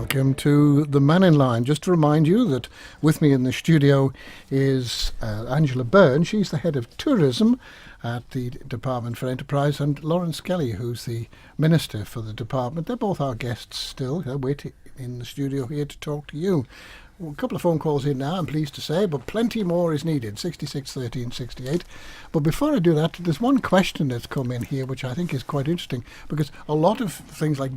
welcome to the Mannin line. Just to remind you that with me in the studio is Angela Byrne. She's the head of tourism at the Department for Enterprise, and Laurence Skelly, who's the Minister for the Department. They're both our guests still. They're waiting in the studio here to talk to you. Well, a couple of phone calls in now, I'm pleased to say, but plenty more is needed, 66 13 68. But before I do that, there's one question that's come in here which I think is quite interesting, because a lot of things like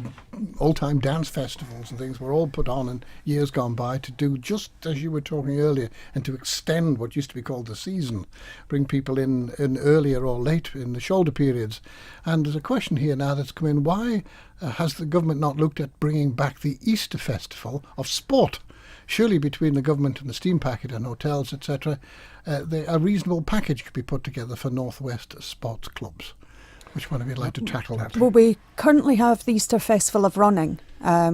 old-time dance festivals and things were all put on in years gone by to do just as you were talking earlier, and to extend what used to be called the season, bring people in earlier or late in the shoulder periods. And there's a question here now that's come in, why has the government not looked at bringing back the Easter Festival of Sport? Surely between the government and the steam packet and hotels, etc., a reasonable package could be put together for Northwest sports clubs. Which one of you would like to tackle that? Well, we currently have the Easter Festival of Running,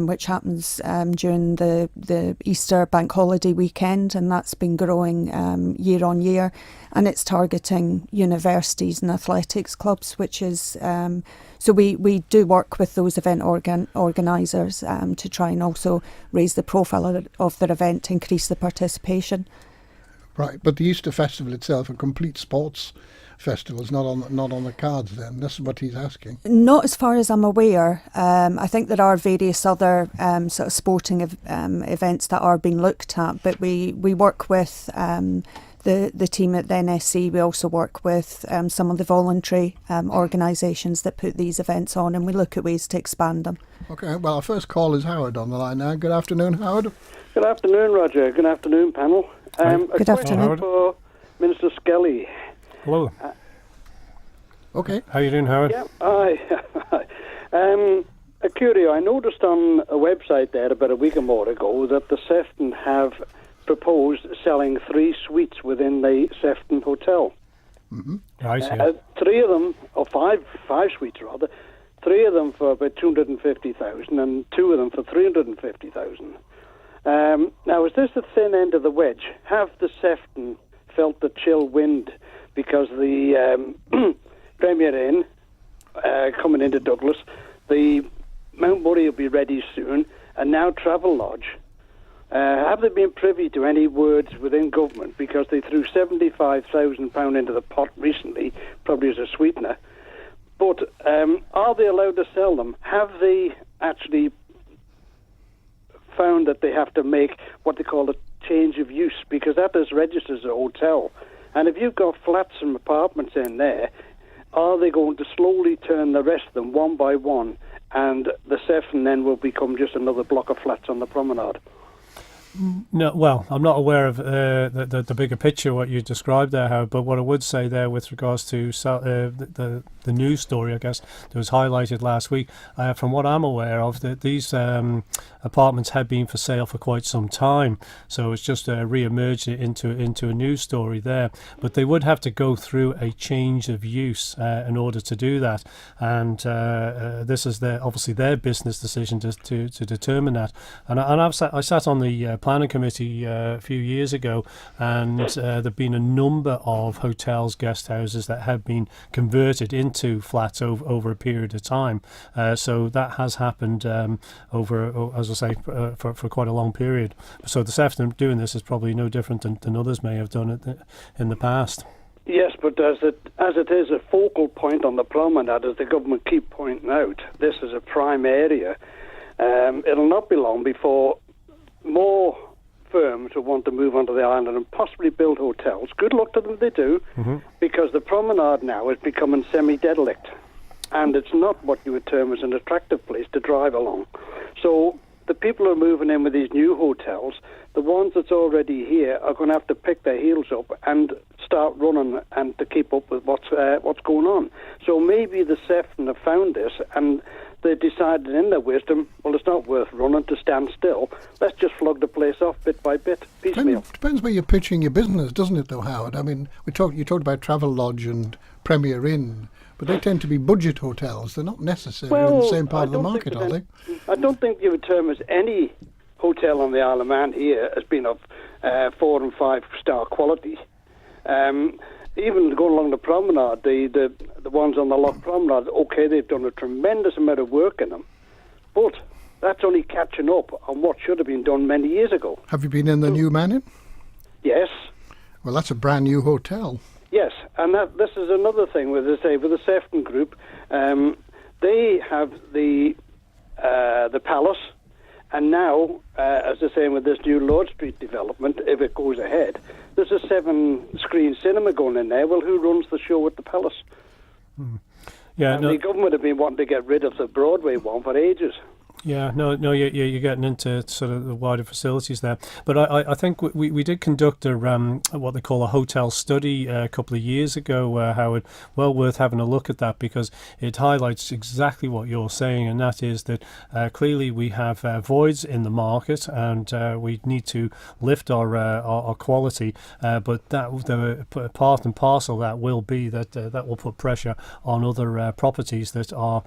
which happens during the Easter bank holiday weekend, and that's been growing year on year, and it's targeting universities and athletics clubs, which is so we do work with those event organisers to try and also raise the profile of their event to increase the participation. Right, but the Easter Festival itself, a complete sports festival, is not on the cards then? This is what he's asking. Not as far as I'm aware. I think there are various other sort of sporting events that are being looked at, but we work with the team at the NSC. We also work with some of the voluntary organisations that put these events on, and we look at ways to expand them. Okay, well, our first call is Howard on the line now. Good afternoon, Howard. Good afternoon, Roger. Good afternoon, panel. Good afternoon. For Minister Skelly. Hello. Okay. How are you doing, Howard? Yeah, hi. A curio, I noticed on a website there about a week or more ago that the Sefton have proposed selling 3 suites within the Sefton Hotel. Mm-hmm. I see. 3 of them, or five suites rather, 3 of them for about 250,000 and 2 of them for 350,000. Now, is this the thin end of the wedge? Have the Sefton felt the chill wind because the Premier Inn coming into Douglas, the Mount Murray will be ready soon, and now Travel Lodge. Have they been privy to any words within government, because they threw £75,000 into the pot recently, probably as a sweetener, but are they allowed to sell them? Have they actually found that they have to make what they call a change of use, because that is registered as a hotel? And if you've got flats and apartments in there, are they going to slowly turn the rest of them one by one, and the Sefton then will become just another block of flats on the promenade? No, well, I'm not aware of the bigger picture, what you described there, Howard, but what I would say there with regards to the news story, I guess, that was highlighted last week, from what I'm aware of, these apartments had been for sale for quite some time, so it's just re-emerged into a news story there. But they would have to go through a change of use in order to do that, and this is obviously their business decision to determine that. And I sat on the planning committee a few years ago, and there've been a number of hotels, guest houses that have been converted into flats over a period of time. So that has happened over, as I say, for quite a long period. So the Sefton doing this is probably no different than others may have done it in the past. Yes, but as it is a focal point on the promenade, as the government keep pointing out, this is a prime area. It'll not be long before more firms will want to move onto the island and possibly build hotels. Good luck to them if they do, because the promenade now is becoming semi-derelict, and it's not what you would term as an attractive place to drive along. So the people who are moving in with these new hotels, the ones that's already here, are going to have to pick their heels up and start running and to keep up with what's going on. So maybe the Sefton have found this, and they decided in their wisdom, well, it's not worth running to stand still. Let's just flog the place off bit by bit, piecemeal. Depends where you're pitching your business, doesn't it, though, Howard? I mean, you talked about Travel Lodge and Premier Inn, but they tend to be budget hotels. They're not necessarily in the same part of the market, are they? I don't think you would term as any hotel on the Isle of Man here as being of 4 and 5 star quality. Even going along the promenade, the ones on the Loch Promenade, okay, they've done a tremendous amount of work in them, but That's only catching up on what should have been done many years ago. Have you been in the new Mannin? Yes. Well, that's a brand new hotel. Yes, and this is another thing with the Sefton Group. They have the Palace, and now, as they're saying with this new Lord Street development, if it goes ahead, there's a 7-screen cinema going in there. Well, who runs the show at the Palace? Yeah, and the government have been wanting to get rid of the Broadway one for ages. Yeah, no, you're getting into sort of the wider facilities there. But I think we did conduct what they call a hotel study a couple of years ago, Howard. Well worth having a look at that, because it highlights exactly what you're saying, and that is that clearly we have voids in the market, and we need to lift our quality. But that the part and parcel that will be that will put pressure on other properties that are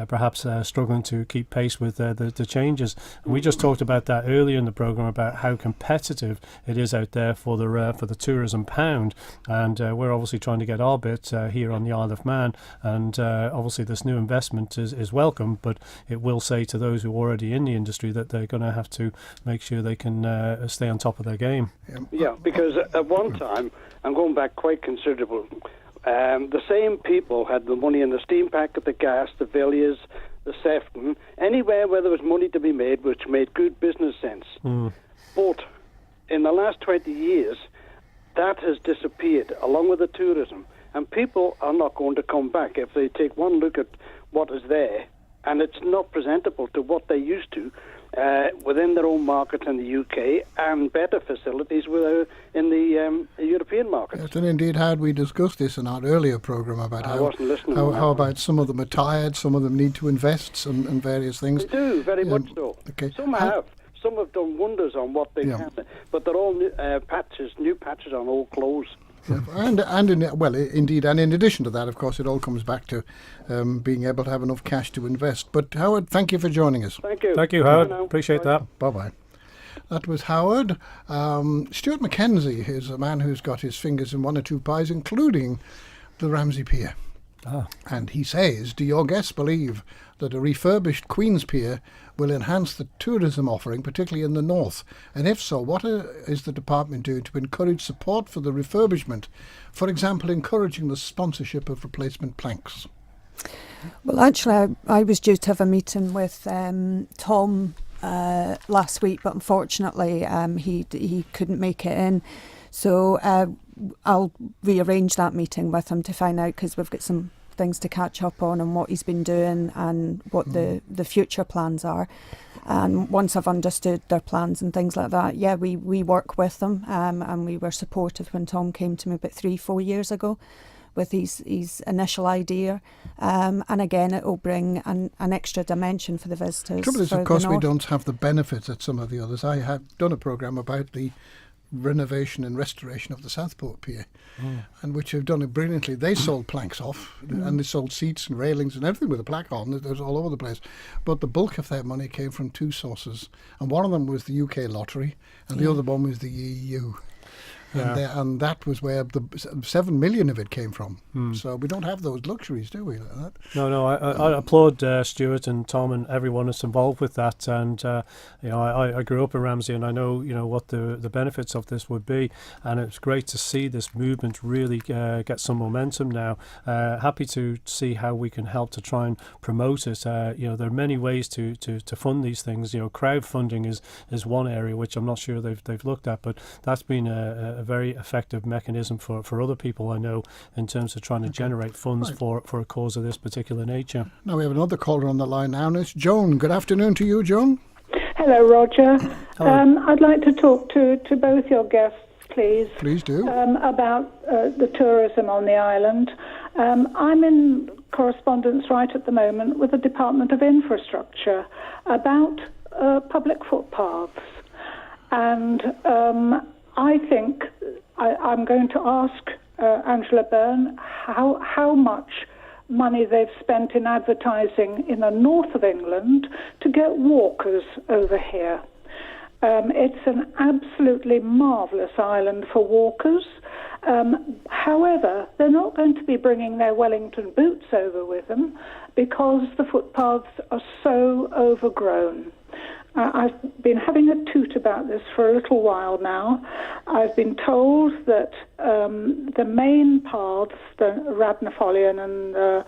perhaps struggling to keep pace with the changes. And we just talked about that earlier in the programme, about how competitive it is out there for the tourism pound, and we're obviously trying to get our bit here on the Isle of Man, and obviously this new investment is welcome, but it will say to those who are already in the industry that they're going to have to make sure they can stay on top of their game. Yeah, because at one time, I'm going back quite considerable, the same people had the money in the steam packet, the gas, the Villiers, the Sefton, anywhere where there was money to be made, which made good business sense. But in the last 20 years, that has disappeared, along with the tourism. And people are not going to come back if they take one look at what is there, and it's not presentable to what they used to within their own market in the UK, and better facilities in the European market. Yes, and indeed, had we discussed this in our earlier programme about how about some of them are tired, some of them need to invest, and various things. They do, very much so. Okay. Some have done wonders on what they can, but they're all new patches on old clothes. Yeah, and in addition to that, of course, it all comes back to being able to have enough cash to invest. But Howard, thank you for joining us. Thank you. Thank you, Howard. Appreciate that. Bye-bye. That was Howard. Stuart Mackenzie is a man who's got his fingers in one or two pies, including the Ramsey Pier. And he says, do your guests believe that a refurbished Queen's Pier will enhance the tourism offering, particularly in the north? And if so, what is the department doing to encourage support for the refurbishment? For example, encouraging the sponsorship of replacement planks. Well, actually, I was due to have a meeting with Tom last week, but unfortunately he couldn't make it in. So I'll rearrange that meeting with him to find out, because we've got some things to catch up on and what he's been doing and what the future plans are. And once I've understood their plans and things like that, we work with them, and we were supportive when Tom came to me about 3-4 years ago with his initial idea. And again, it will bring an extra dimension for the visitors. The trouble is, of course, we don't have the benefits that some of the others. I have done a programme about the renovation and restoration of the Southport Pier, and which have done it brilliantly. They sold planks off, and they sold seats and railings and everything with a plaque on. It was all over the place. But the bulk of their money came from two sources, and one of them was the UK lottery, and the other one was the EU. And that was where the 7 million of it came from. So we don't have those luxuries, do we? Like that? No. I applaud Stuart and Tom and everyone that's involved with that. And I grew up in Ramsey, and I know what the benefits of this would be. And it's great to see this movement really get some momentum now. Happy to see how we can help to try and promote it. There are many ways to fund these things. Crowdfunding is one area which I'm not sure they've looked at, but that's been a very effective mechanism for other people, I know, in terms of trying to generate funds for a cause of this particular nature. Now we have another caller on the line now, and it's Joan. Good afternoon to you, Joan. Hello, Roger. Hello. I'd like to talk to both your guests, please. Please do. About the tourism on the island. I'm in correspondence right at the moment with the Department of Infrastructure about public footpaths. And I think I'm going to ask Angela Byrne how much money they've spent in advertising in the north of England to get walkers over here. It's an absolutely marvellous island for walkers. However, they're not going to be bringing their Wellington boots over with them because the footpaths are so overgrown. I've been having a toot about this for a little while now. I've been told that the main paths, the Radnafolion and the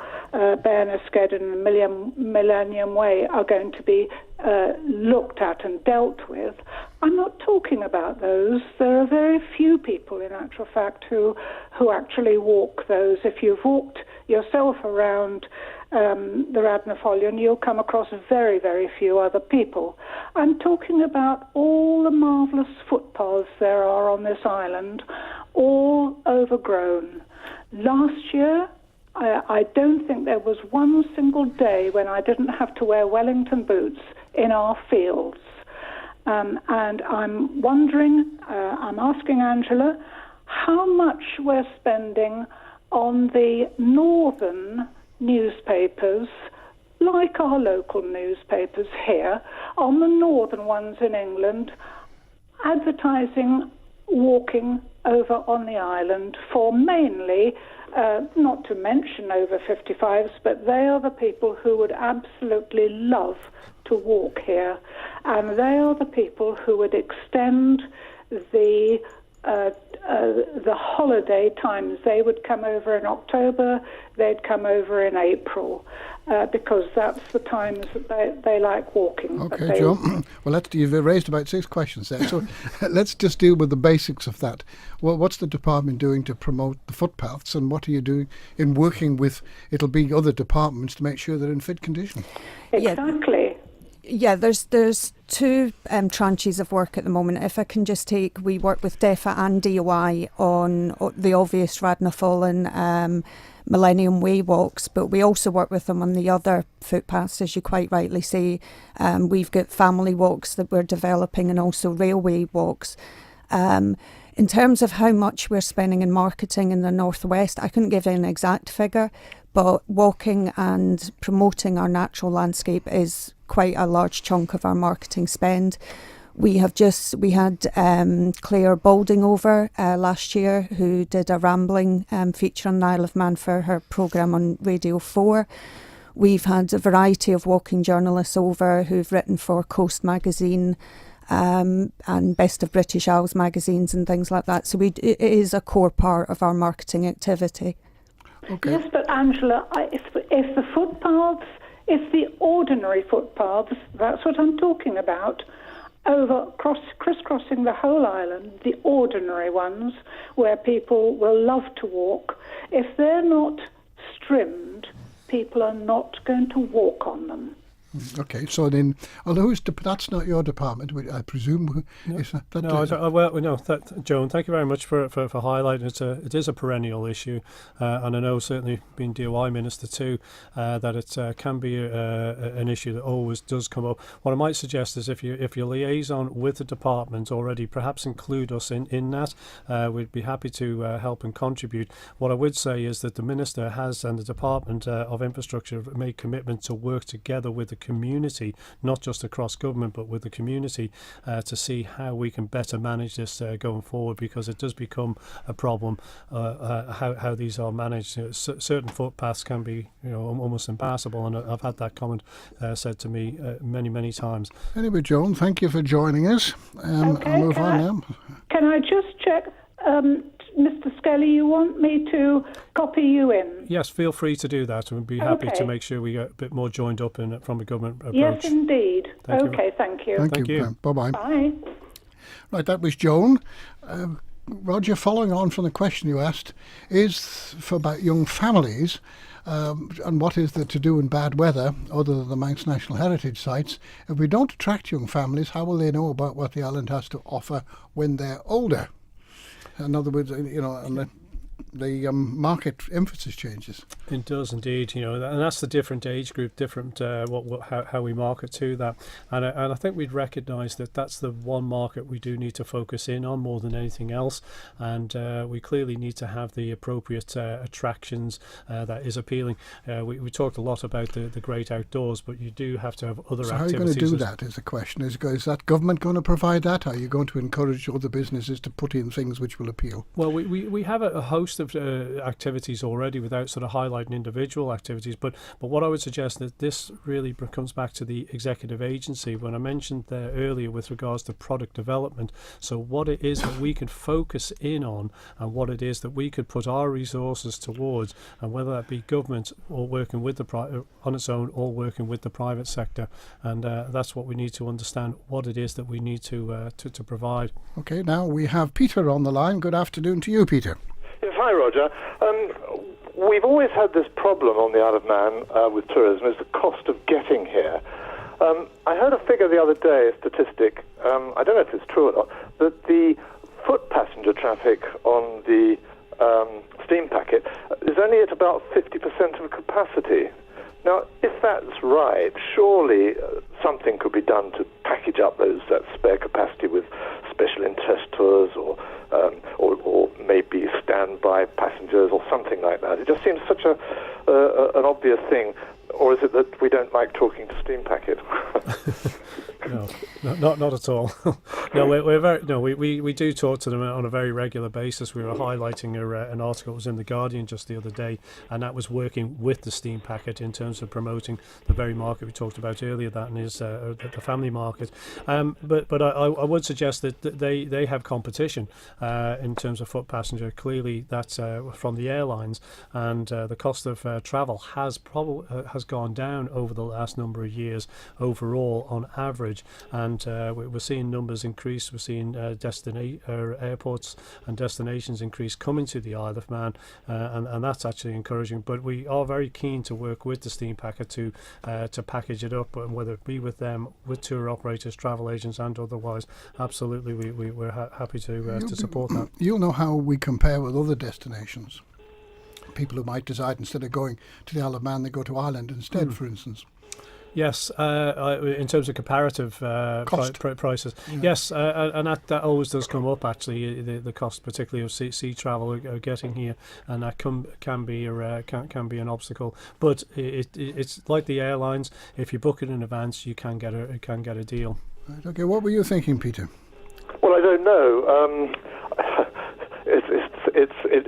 Byrne and Millennium Way, are going to be looked at and dealt with. I'm not talking about those. There are very few people, in actual fact, who actually walk those. If you've walked yourself around the Radnafolion, you'll come across very, very few other people. I'm talking about all the marvellous footpaths there are on this island, all overgrown. Last year, I don't think there was one single day when I didn't have to wear Wellington boots in our fields. And I'm wondering, I'm asking Angela, how much we're spending on the northern newspapers, like our local newspapers here, on the northern ones in England, advertising walking over on the island for mainly, not to mention over 55s, but they are the people who would absolutely love to walk here, and they are the people who would extend the holiday times. They would come over in October, they'd come over in April, because that's the times that they like walking. Okay, Joe. Well, you've raised about 6 questions there, so let's just deal with the basics of that. Well, what's the department doing to promote the footpaths, and what are you doing in working with, it'll be other departments, to make sure they're in fit condition? Exactly. Yeah, there's 2 tranches of work at the moment. If I can just take, we work with DEFA and DOI on the obvious Radnafolion Millennium Way walks, but we also work with them on the other footpaths, as you quite rightly say. We've got family walks that we're developing and also railway walks. In terms of how much we're spending in marketing in the Northwest, I couldn't give you an exact figure, but walking and promoting our natural landscape is quite a large chunk of our marketing spend. We had Claire Balding over last year, who did a rambling feature on the Isle of Man for her programme on Radio 4. We've had a variety of walking journalists over who've written for Coast magazine and Best of British Isles magazines and things like that. So it is a core part of our marketing activity. Okay. Yes, but Angela, if the footpaths, if the ordinary footpaths, that's what I'm talking about, over crisscrossing the whole island, the ordinary ones where people will love to walk, if they're not trimmed, people are not going to walk on them. Okay, so then, although that's not your department, I presume. Joan, thank you very much for highlighting. It is a perennial issue, and I know certainly being DOI minister too, that it can be an issue that always does come up. What I might suggest is if you liaison with the department already, perhaps include us in that. We'd be happy to help and contribute. What I would say is that the minister has and the Department of Infrastructure have made commitment to work together with the community, not just across government but with the community, to see how we can better manage this going forward, because it does become a problem how these are managed. Certain footpaths can be almost impassable, and I've had that comment said to me many times. Anyway, Joan, thank you for joining us. Okay, I'll move on now. Can I just check, Mr. Skelly, you want me to copy you in? Yes, feel free to do that, and we'd be happy to make sure we get a bit more joined up from a government approach. Yes, indeed. Thank you. Thank you. Thank you. Bye-bye. Bye. Right, that was Joan. Roger, following on from the question you asked, is for about young families, and what is there to do in bad weather other than the Manx National Heritage Sites? If we don't attract young families, how will they know about what the island has to offer when they're older? In other words, the market emphasis changes. It does indeed, and that's the different age group, different how we market to that, and I think we'd recognise that that's the one market we do need to focus in on more than anything else, and we clearly need to have the appropriate attractions that is appealing. We talked a lot about the great outdoors, but you do have to have other activities. So how are you going to do that is the question. Is that government going to provide that? Are you going to encourage other businesses to put in things which will appeal? Well, we have a host most of activities already without sort of highlighting individual activities. But what I would suggest that this really comes back to the executive agency when I mentioned there earlier with regards to product development. So what it is that we can focus in on and what it is that we could put our resources towards, and whether that be government or working with on its own or working with the private sector. And that's what we need to understand, what it is that we need to provide. Okay, now we have Peter on the line. Good afternoon to you, Peter. Yes, hi, Roger. We've always had this problem on the Isle of Man with tourism, is the cost of getting here. I heard a figure the other day, a statistic, I don't know if it's true or not, that the foot passenger traffic on the steam packet is only at about 50% of capacity. Now, if that's right, surely something could be done to package up that spare capacity with special interest tours or maybe standby passengers or something like that. It just seems such an obvious thing. Or is it that we don't like talking to steam packet? No, not at all. No, we do talk to them on a very regular basis. We were highlighting an article that was in the Guardian just the other day, and that was working with the steam packet in terms of promoting the very market we talked about earlier. That is the family market. But I would suggest that they have competition in terms of foot passenger. Clearly, that's from the airlines, and the cost of travel has gone down over the last number of years overall on average. And we're seeing numbers increase. We're seeing airports and destinations increase coming to the Isle of Man, and that's actually encouraging. But we are very keen to work with the steam packet to package it up, and whether it be with them, with tour operators, travel agents, and otherwise. Absolutely, we're happy to support that. You'll know how we compare with other destinations. People who might decide instead of going to the Isle of Man, they go to Ireland instead, for instance. Yes, in terms of comparative prices. Yeah. Yes, and that always does come up, actually, the cost, particularly of sea travel getting here, and that can be an obstacle. But it's like the airlines. If you book it in advance, you can get a deal. Right, okay, what were you thinking, Peter? Well, I don't know.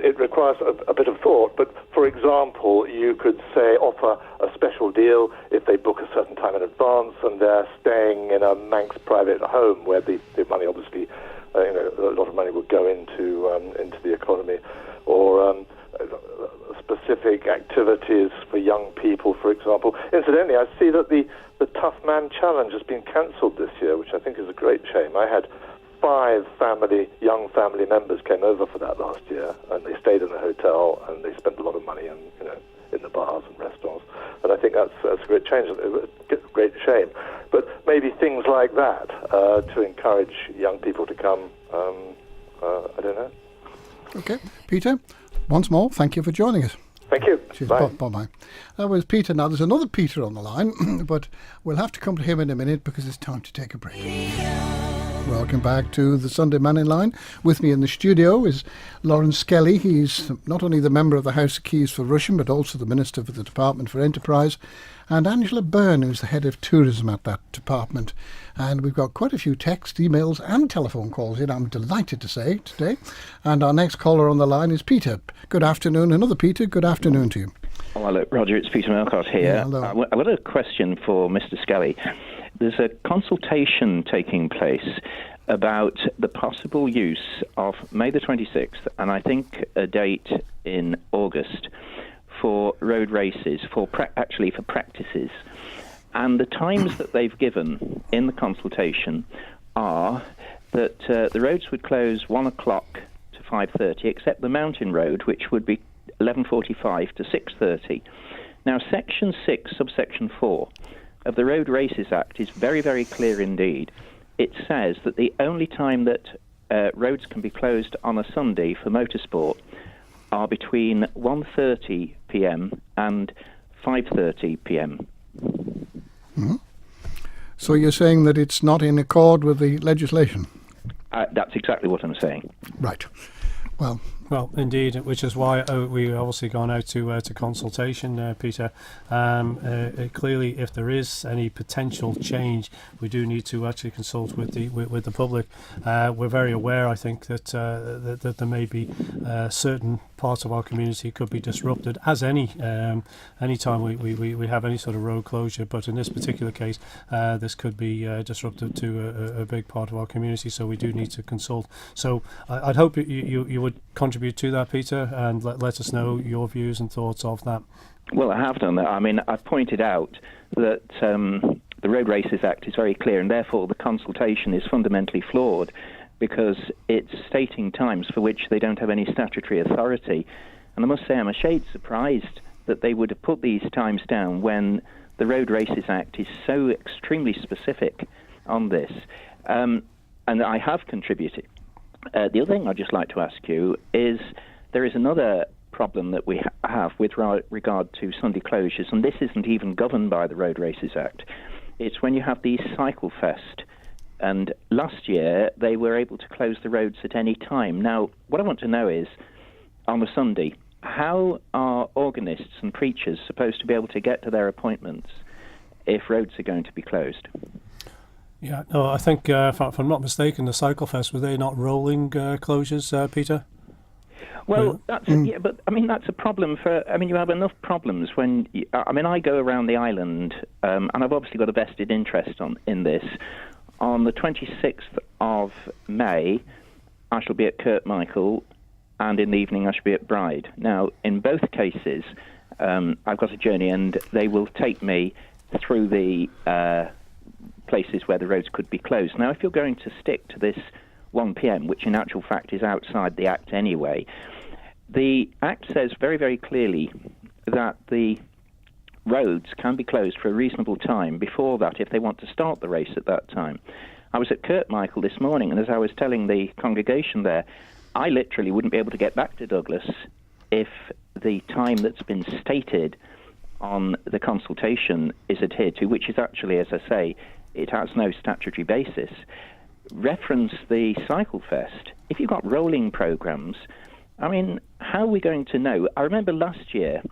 It requires a bit of thought, but for example, you could say offer a special deal if they book a certain time in advance and they're staying in a Manx private home where the money obviously, a lot of money would go into the economy, or specific activities for young people, for example. Incidentally, I see that the Tough Man Challenge has been cancelled this year, which I think is a great shame. I had 5 young family members came over for that last year, and they stayed in a hotel and they spent a lot of money in the bars and restaurants. And I think that's a great change, a great shame. But maybe things like that to encourage young people to come. I don't know. Okay, Peter. Once more, thank you for joining us. Thank you. Cheers. Bye. Bye-bye. That was Peter. Now, there's another Peter on the line, but we'll have to come to him in a minute because it's time to take a break. Welcome back to the Sunday Mannin line. With me in the studio is Laurence Skelly. He's not only the member of the House of Keys for Rushen, but also the Minister for the Department for Enterprise, and Angela Byrne, who's the head of tourism at that department. And we've got quite a few text, emails and telephone calls in, I'm delighted to say, today. And our next caller on the line is Peter. Good afternoon. Another Peter, good afternoon to you. Oh, hello, Roger. It's Peter Melcott here. Yeah, hello. I've got a question for Mr. Skelly. There's a consultation taking place about the possible use of May the 26th, and I think a date in August, for road races, for practices. And the times that they've given in the consultation are that the roads would close 1 o'clock to 5:30, except the mountain road, which would be 11:45 to 6:30. Now, Section 6, subsection 4 of the Road Races Act is very, very clear indeed. It says that the only time that roads can be closed on a Sunday for motorsport are between 1:30 p.m. and 5:30 p.m. Mm-hmm. So you're saying that it's not in accord with the legislation? That's exactly what I'm saying. Right. Well, Well, indeed, which is why we obviously gone out to consultation, Peter. Clearly, if there is any potential change, we do need to actually consult with the public. We're very aware, I think, that there may be certain parts of our community could be disrupted, as any time we have any sort of road closure. But in this particular case, this could be disruptive to a big part of our community. So we do need to consult. So I'd hope you would contribute to that, Peter, and let us know your views and thoughts of that. Well, I have done that. I mean, I've pointed out that the Road Races Act is very clear, and therefore the consultation is fundamentally flawed because it's stating times for which they don't have any statutory authority. And I must say I'm a shade surprised that they would have put these times down when the Road Races Act is so extremely specific on this. And I have contributed. The other thing I'd just like to ask you is there is another problem that we have with regard to Sunday closures, and this isn't even governed by the Road Races Act. It's when you have these Cycle Fest, and last year they were able to close the roads at any time. Now, what I want to know is, on a Sunday, how are organists and preachers supposed to be able to get to their appointments if roads are going to be closed? Yeah, no, I think, if I'm not mistaken, the Cycle Fest, were they not rolling closures, Peter? Well, but I mean, that's a problem you have enough problems when, I go around the island, and I've obviously got a vested interest in this. On the 26th of May, I shall be at Kirkmichael, and in the evening I shall be at Bride. Now, in both cases, I've got a journey, and they will take me through the places where the roads could be closed. Now, if you're going to stick to this 1 p.m., which in actual fact is outside the Act anyway, the Act says very, very clearly that the roads can be closed for a reasonable time before that if they want to start the race at that time. I was at Kirkmichael this morning, and as I was telling the congregation there, I literally wouldn't be able to get back to Douglas if the time that's been stated on the consultation is adhered to, which is actually, as I say, it has no statutory basis. Reference the Cycle Fest. If you've got rolling programs, I mean, how are we going to know? I remember last year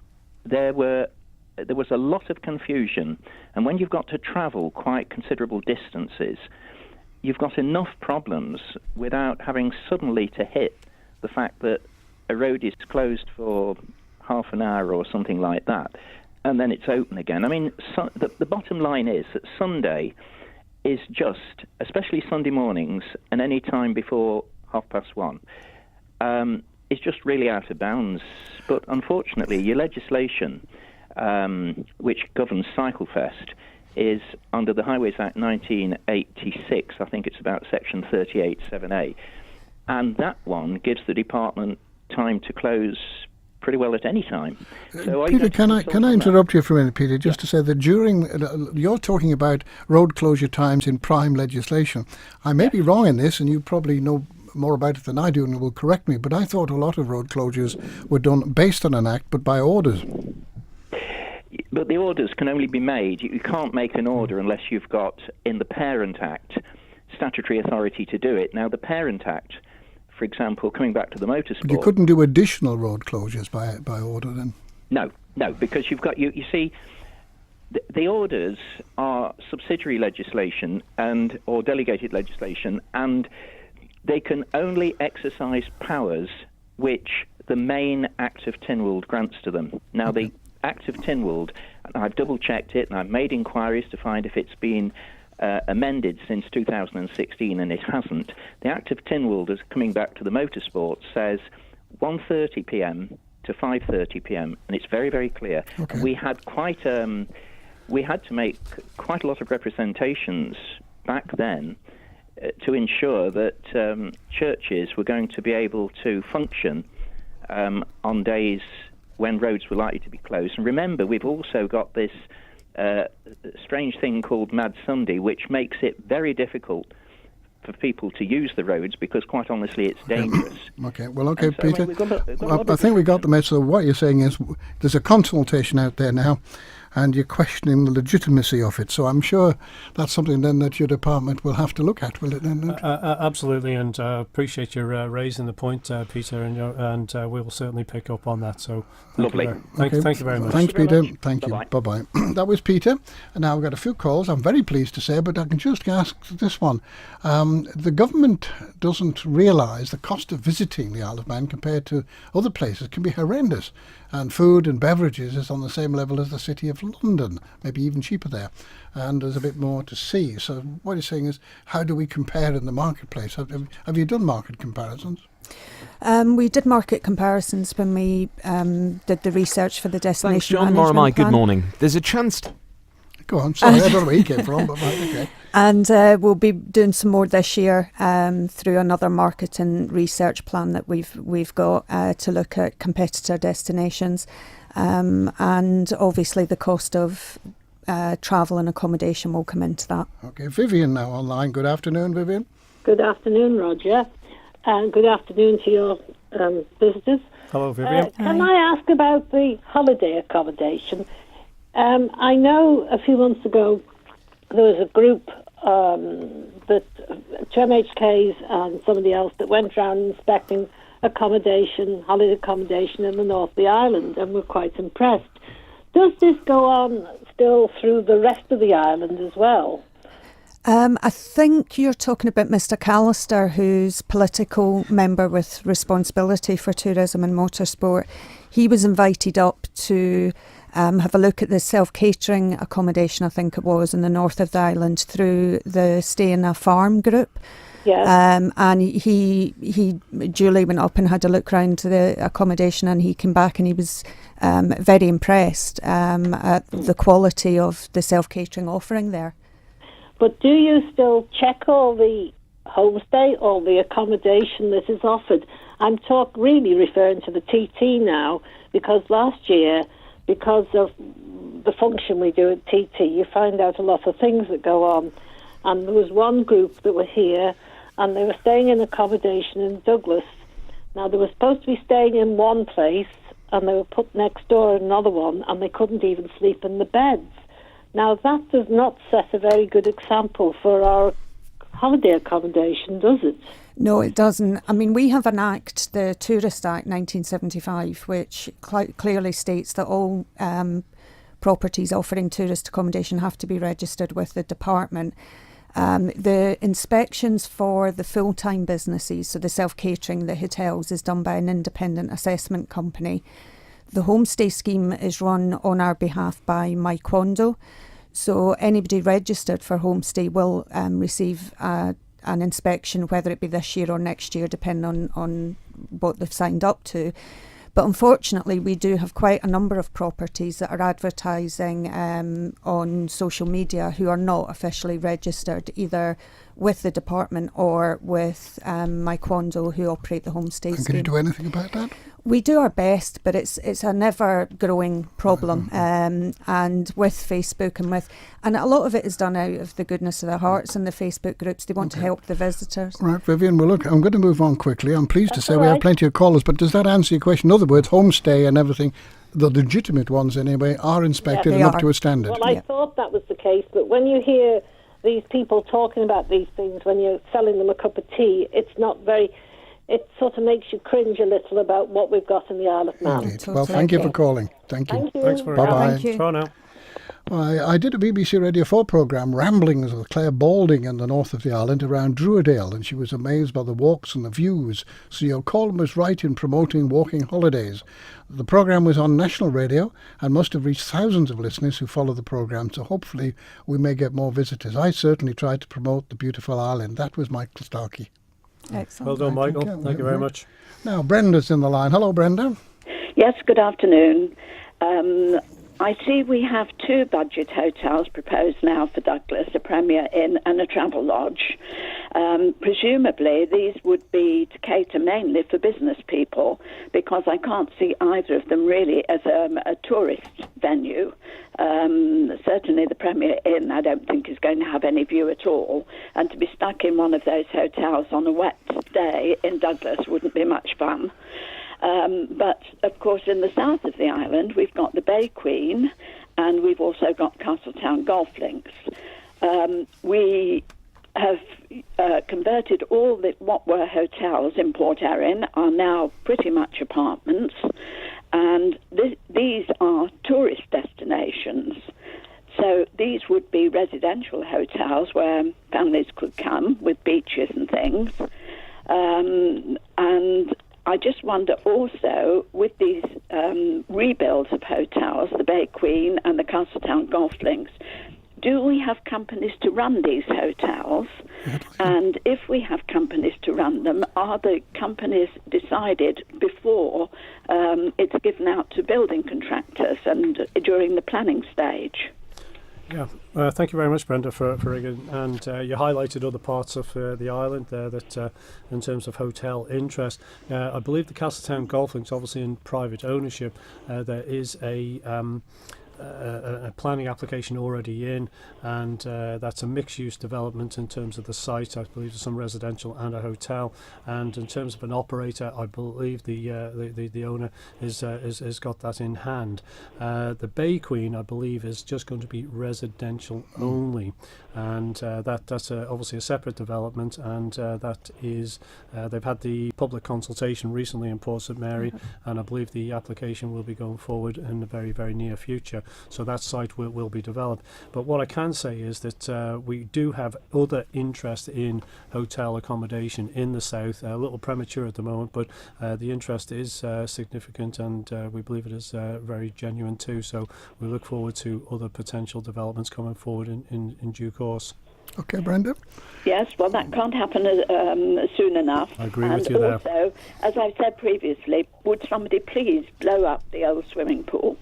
there was a lot of confusion, and when you've got to travel quite considerable distances, you've got enough problems without having suddenly to hit the fact that a road is closed for half an hour or something like that, and then it's open again. I mean, the bottom line is that Sunday is just, especially Sunday mornings and any time before 1:30, is just really out of bounds. But unfortunately, your legislation, which governs Cycle Fest, is under the Highways Act 1986. I think it's about Section 38(7)A. And that one gives the department time to close pretty well at any time. So Peter, can I interrupt you for a minute, Peter, just to say that during, you're talking about road closure times in prime legislation. I may be wrong in this, and you probably know more about it than I do and will correct me, but I thought a lot of road closures were done based on an act, but by orders. But the orders can only be made. You can't make an order unless you've got, in the Parent Act, statutory authority to do it. Now, the Parent Act, for example, coming back to the motorsport... You couldn't do additional road closures by order then? No, because you've got... You see, the orders are subsidiary legislation or delegated legislation, and they can only exercise powers which the main Act of Tynwald grants to them. Now, the Act of Tynwald, I've double-checked it, and I've made inquiries to find if it's been amended since 2016, and it hasn't. The Act of Tynwald, as coming back to the motorsport, says 1:30 p.m. to 5:30 p.m., and it's very, very clear. Okay. We had to make quite a lot of representations back then to ensure that churches were going to be able to function on days when roads were likely to be closed. And remember, we've also got this strange thing called Mad Sunday, which makes it very difficult for people to use the roads because, quite honestly, it's dangerous. Okay, well, okay, so, Peter, I think we got the message. So what you're saying is there's a consultation out there now. and you're questioning the legitimacy of it. So I'm sure that's something then that your department will have to look at, will it then? Absolutely, and appreciate your raising the point, Peter, and we will certainly pick up on that. So Lovely. Thank you very much. Thanks, Thank you very Peter. much. Thank you. Bye-bye. Bye-bye. That was Peter. And now we've got a few calls. I'm very pleased to say, but I can just ask this one. The government doesn't realise the cost of visiting the Isle of Man compared to other places can be horrendous. And food and beverages is on the same level as the City of London, maybe even cheaper there. And there's a bit more to see. So what you're saying is, how do we compare in the marketplace? Have you done market comparisons? We did market comparisons when we did the research for the destination Thanks, John. management Moramai, good plan. morning. There's a chance... Go on, sorry, I don't know where you came from, but right, okay. And we'll be doing some more this year through another marketing research plan that we've got to look at competitor destinations, and obviously the cost of travel and accommodation will come into that. Okay, Vivian now online. Good afternoon, Vivian. Good afternoon, Roger, and good afternoon to your visitors. Hello, Vivian. Can I ask about the holiday accommodation? I know a few months ago there was a group that two MHKs and somebody else that went around inspecting holiday accommodation in the north of the island, and were quite impressed. Does this go on still through the rest of the island as well? I think you're talking about Mr. Callister, who's political member with responsibility for tourism and motorsport. He was invited up to have a look at the self-catering accommodation, I think it was, in the north of the island through the Stay in a Farm group. Yes. And he duly went up and had a look round the accommodation, and he came back and he was very impressed at the quality of the self-catering offering there. But do you still check all the homestay or the accommodation that is offered? I'm really referring to the TT now, because last year, because of the function we do at TT, you find out a lot of things that go on. And there was one group that were here, and they were staying in accommodation in Douglas. Now, they were supposed to be staying in one place, and they were put next door in another one, and they couldn't even sleep in the beds. Now, that does not set a very good example for our holiday accommodation, does it? No, it doesn't. I mean, we have an act, the Tourist Act 1975, which clearly states that all properties offering tourist accommodation have to be registered with the department. The inspections for the full-time businesses, so the self-catering, the hotels, is done by an independent assessment company. The homestay scheme is run on our behalf by Myquando. So anybody registered for homestay will receive an inspection, whether it be this year or next year, depending on what they've signed up to. But unfortunately, we do have quite a number of properties that are advertising on social media who are not officially registered, either with the department or with Myquando, who operate the homestay scheme. Can you do anything about that? We do our best, but it's a never-growing problem. And with Facebook and a lot of it is done out of the goodness of their hearts, and the Facebook groups, they want to help the visitors. Right, Vivian, well, look, I'm going to move on quickly. I'm pleased to say we have plenty of callers, but does that answer your question? In other words, homestay and everything, the legitimate ones anyway, are inspected and up to a standard. Well, I thought that was the case, but when you hear these people talking about these things, when you're selling them a cup of tea, it's not very... It sort of makes you cringe a little about what we've got in the Isle of Man. Indeed. Well, thank you for calling. Thank you. Thank you. Thanks very Bye-bye. much. Thank you. Ciao now. I did a BBC Radio 4 programme, Ramblings with Claire Balding in the north of the island around Druidale, and she was amazed by the walks and the views. So your call was right in promoting walking holidays. The programme was on national radio and must have reached thousands of listeners who follow the programme, so hopefully we may get more visitors. I certainly tried to promote the beautiful island. That was Michael Starkey. Excellent. Well done, Michael. Thank you very much. Now, Brenda's in the line. Hello, Brenda. Yes, good afternoon. I see we have two budget hotels proposed now for Douglas, a Premier Inn and a Travel Lodge. Presumably, these would be to cater mainly for business people, because I can't see either of them really as a tourist venue. Certainly the Premier Inn I don't think is going to have any view at all, and to be stuck in one of those hotels on a wet day in Douglas wouldn't be much fun. But, of course, in the south of the island, we've got the Bay Queen and we've also got Castletown Golf Links. We have converted all what were hotels in Port Erin are now pretty much apartments, and these are tourist destinations. So these would be residential hotels where families could come with beaches and things. And I just wonder also, with these rebuilds of hotels, the Bay Queen and the Castletown Golf Links, do we have companies to run these hotels? And if we have companies to run them, are the companies decided before it's given out to building contractors and during the planning stage? Yeah, thank you very much, Brenda, for ringing. And you highlighted other parts of the island there that, in terms of hotel interest, I believe the Castletown Golf Links, obviously in private ownership, there is a planning application already in, and that's a mixed-use development in terms of the site. I believe there's some residential and a hotel, and in terms of an operator, I believe the owner is got that in hand. The Bay Queen, I believe, is just going to be residential only, and that's obviously a separate development, and that is they've had the public consultation recently in Port St Mary, and I believe the application will be going forward in the very, very near future. So that site will be developed. But what I can say is that we do have other interest in hotel accommodation in the south. A little premature at the moment, but the interest is significant, and we believe it is very genuine too. So we look forward to other potential developments coming forward in due course. Okay, Brenda? Yes, well, that can't happen soon enough. I agree with you there. And also, as I said previously, would somebody please blow up the old swimming pool?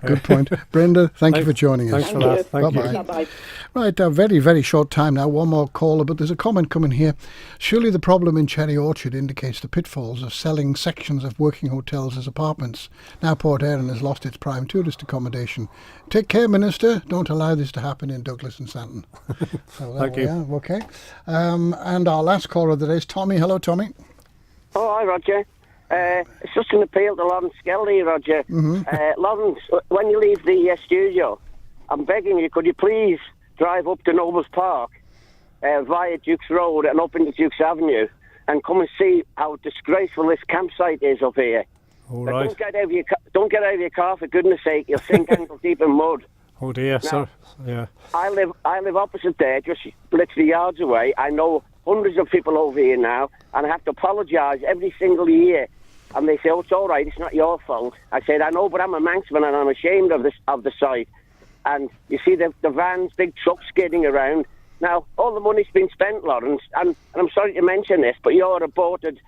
Good point. Brenda, thank you for joining us. Thanks for that. Thank you. Bye-bye. Right, a very, very short time now. One more caller, but there's a comment coming here. Surely the problem in Cherry Orchard indicates the pitfalls of selling sections of working hotels as apartments. Now Port Erin has lost its prime tourist accommodation. Take care, Minister. Don't allow this to happen in Douglas and Santon. So Thank you. Okay. And our last caller of the day is Tommy. Hello, Tommy. Oh, hi, Roger. It's just an appeal to Laurence Skelly, Roger. Laurence, when you leave the studio, I'm begging you, could you please drive up to Nobles Park via Duke's Road and up into Duke's Avenue and come and see how disgraceful this campsite is up here. All right. Don't get out of your car, for goodness sake. You'll sink ankle deep in mud. Oh dear. Now, So yeah. I live opposite there, just literally yards away. I know hundreds of people over here now, and I have to apologise every single year. And they say, oh, it's all right, it's not your fault. I said, I know, but I'm a Manxman and I'm ashamed of the site. And you see the vans, big trucks skidding around. Now, all the money's been spent, Laurence, and I'm sorry to mention this, but you're a board of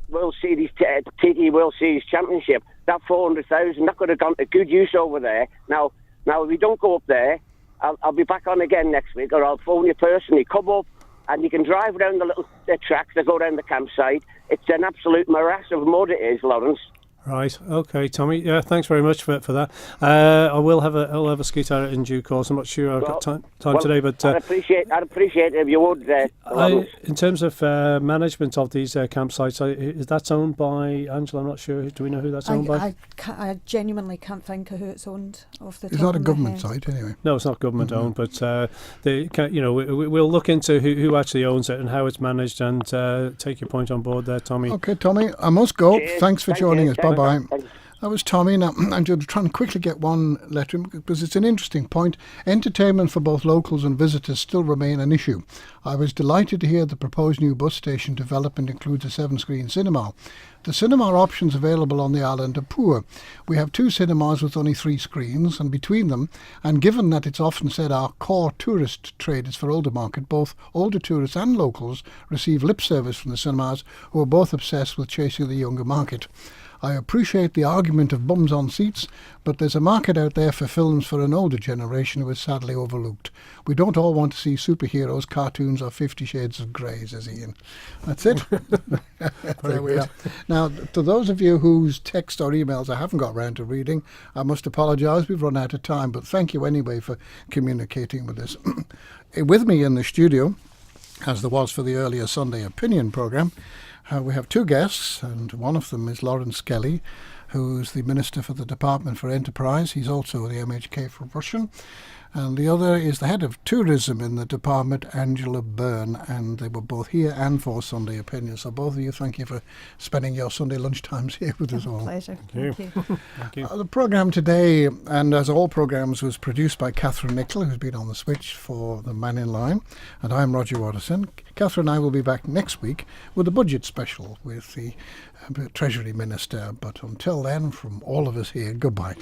World Series, TT World Series Championship. That 400,000, that could have gone to good use over there. Now, if we don't go up there, I'll be back on again next week, or I'll phone you personally. Come up, and you can drive around the little tracks that go around the campsite. It's an absolute morass of mud, it is, Laurence. Right. Okay, Tommy. Yeah, thanks very much for that. I'll have a skeet at it in due course. I'm not sure I've got time today, but I'd appreciate it if you would. In terms of management of these campsites, is that owned by Angela? I'm not sure. Do we know who that's owned by? I genuinely can't think of who it's owned off the top It's not a of my government head. site, anyway. No, it's not government owned, but we'll look into who actually owns it and how it's managed, and take your point on board there, Tommy. Okay, Tommy, I must go. Cheers. Thanks for Thank joining you. us. Bye-bye. Thank you. That was Tommy. Now, I'm just trying to quickly get one letter in because it's an interesting point. Entertainment for both locals and visitors still remain an issue. I was delighted to hear the proposed new bus station development includes a 7-screen cinema. The cinema options available on the island are poor. We have 2 cinemas with only 3 screens, and between them, and given that it's often said our core tourist trade is for older market, both older tourists and locals receive lip service from the cinemas, who are both obsessed with chasing the younger market. I appreciate the argument of bums on seats, but there's a market out there for films for an older generation who is sadly overlooked. We don't all want to see superheroes, cartoons or 50 Shades of Grey, says Ian. That's it. There we are. Now, to those of you whose text or emails I haven't got round to reading, I must apologise. We've run out of time, but thank you anyway for communicating with us. With me in the studio, as there was for the earlier Sunday opinion programme, we have 2 guests, and one of them is Laurence Skelly, who's the Minister for the Department for Enterprise. He's also the MHK for Russian. And the other is the head of tourism in the department, Angela Byrne, and they were both here and for Sunday Opinion. So both of you, thank you for spending your Sunday lunchtimes here with us all. Pleasure. Thank you. Thank you. The programme today, and as all programmes, was produced by Catherine Nicholl, who's been on the switch for the Mannin line, and I'm Roger Watterson. Catherine and I will be back next week with a budget special with the Treasury Minister. But until then, from all of us here, goodbye.